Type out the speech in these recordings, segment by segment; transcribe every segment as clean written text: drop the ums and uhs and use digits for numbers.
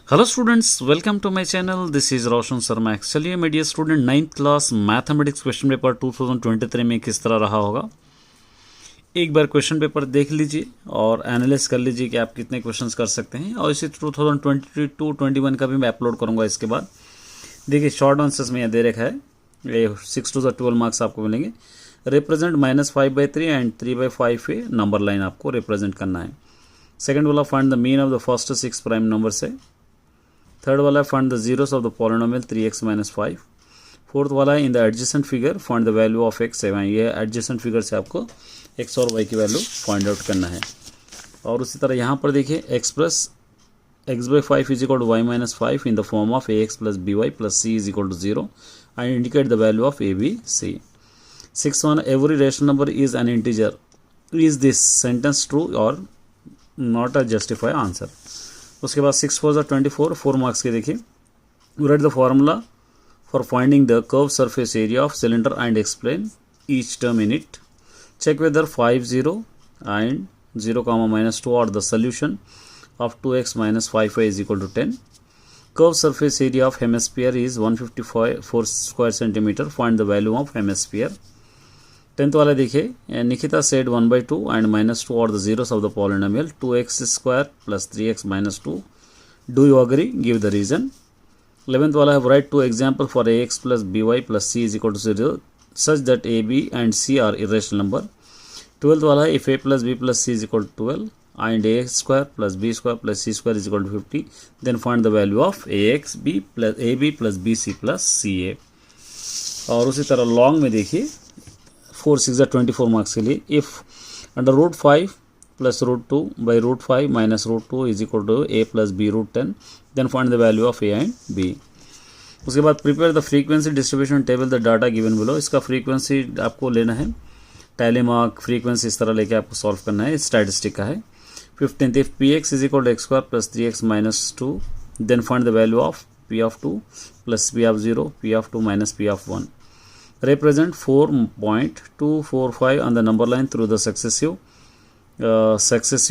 Hello students, welcome to my channel. This is Roshan Sharma. चलिए मेरे dear student, 9th class mathematics question paper 2023 में किस तरह रहा होगा, एक बार क्वेश्चन पेपर देख लीजिए और एनालिस कर लीजिए कि आप कितने क्वेश्चंस कर सकते हैं। और इसी 2022-21 का भी मैं अपलोड करूंगा। इसके बाद देखिए शॉर्ट आंसर्स में यह दे रखा है, ये 6 to 12 मार्क्स आपको मिलेंगे। Represent -5/3 and 3/5 a number line आपको रिप्रेजेंट करना है। सेकेंड वाला find the mean of the first 6 prime number से। थर्ड वाला find the zeros of the polynomial 3x - 5। Fourth वाला in the adjacent figure find the value of x 7। ये adjacent figure से आपको x और y की value find out करना है। और उसी तरह यहाँ पर देखिए express x/5 = y - 5 in the form of ax + by + c = 0 and indicate the value of a, b, c. Sixth one, every rational number is an integer. Is this sentence true or not? A justify answer. उसके बाद 6 4 24, 4 marks के देखिए। Write the formula for finding the curve surface area of cylinder and explain each term in it. Check whether 5 0 and 0, -2 are the solution of 2x - 5y = 10. Curve surface area of hemisphere is 154 square centimeter. Find the value of hemisphere. 10th वाला देखिए, Nikita said 1/2 and -2 are the zeros of the polynomial 2x² + 3x - 2. Do you agree? Give the reason. 11th वाला है, write 2 example for ax + by + c = 0 such that a, b and c are irrational number. 12th वाला है, if a + b + c = 12 and ax² + b² + c² = 50, then find the value of ax b + ab + bc + ca. और उसी तरह long में देखिए 4 6 24 marks के लिए, if √5 + √2 by √5 - √2 = a + b √10, then find the value of a and b. उसके बाद prepare the frequency distribution table the data given below. इसका फ्रीक्वेंसी आपको लेना है, टैली मार्क फ्रीक्वेंसी इस तरह लेके आपको सॉल्व करना है। स्टैटिस्टिक का है। 15th, if px = x² + 3x - 2, then find the value of p of 2 + p of 0, p of 2 - p of 1. Represent 4.245 on the number line through the successive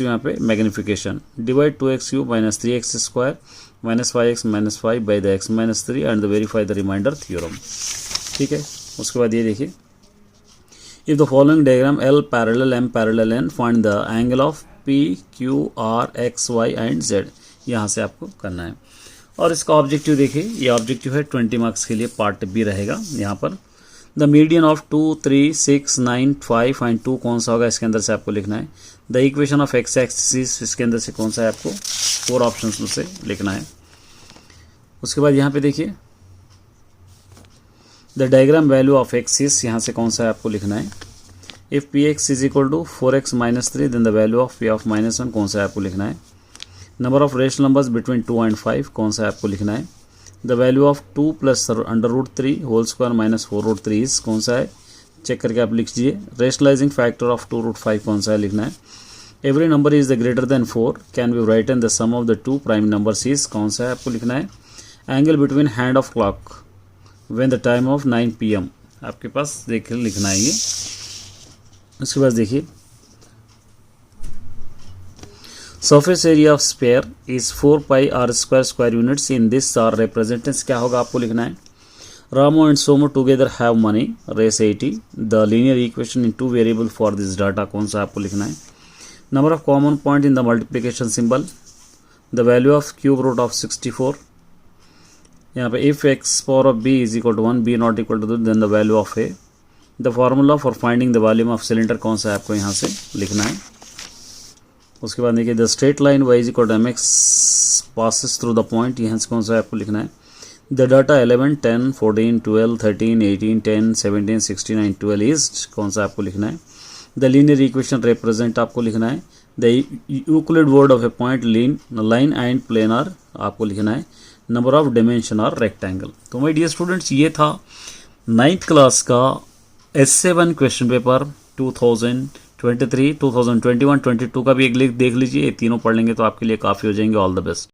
यहाँ पे magnification. Divide 2x³ - 3x² - 5x - 5 by the x - 3 and verify the remainder theorem. ठीक है। उसके बाद ये देखिए, if the following diagram L parallel M parallel N, find the angle of P, Q, R, X, Y and Z. यहाँ से आपको करना है। और इसका ऑब्जेक्टिव देखिए, ये ऑब्जेक्टिव है 20 मार्क्स के लिए, पार्ट बी रहेगा। यहाँ पर द मीडियन ऑफ 2 3 6 9 5 एंड 2 कौन सा होगा, इसके अंदर से आपको लिखना है। The equation of x axis, इसके अंदर से कौन सा है, आपको 4 ऑप्शंस में से लिखना है। उसके बाद यहाँ पे देखिए the diagram value of axis, यहाँ से कौन सा है आपको लिखना है। If px = 4x - 3, then the value of p of -1 कौन सा है आपको लिखना है। Number of rational numbers between 2 and 5 कौन सा है आपको लिखना है। The value of 2 + √3 whole square - 4√3 is कौन सा है, चेक करके आप लिख दीजिए। रेशनलाइजिंग फैक्टर ऑफ 2√5 कौन सा है लिखना है। Every number is the greater than 4 can be written the sum of the 2 prime numbers is कौन सा है आपको लिखना है। Angle between hand of clock when the time of 9 PM आपके पास देख लिखना है ये। उसके बाद देखिए surface area of sphere is 4 pi r² square units in this r represents क्या होगा आपको लिखना है। Ramo and Somo together have money रेस 80, the linear equation in 2 variable for this data कौन सा आपको लिखना है। Number of common point in the multiplication symbol, the value of cube root of 64। यहाँ पे if x⁴b = 1, b not equal to 2, then the value of a। The formula for finding the volume of cylinder कौन सा है आपको यहाँ से लिखना है। उसके बाद देखिए the straight line y = mx passes through the point, यहाँ से कौन सा है आपको लिखना है। द डाटा 11 10 14 12 13 18 10 17 16 and 12 इज कौन सा आपको लिखना है। द लीनियर इक्वेशन रिप्रेजेंट आपको लिखना है। The Euclid word of a point line and plane are आपको लिखना है। Number of dimension are rectangle. तो माय डियर स्टूडेंट्स, ये था 9th क्लास का S7 क्वेश्चन पेपर 2023, 2021, 22 का भी एक लिख देख लीजिए। ये तीनों पढ़ लेंगे तो आपके लिए काफ़ी हो जाएंगे। All the best.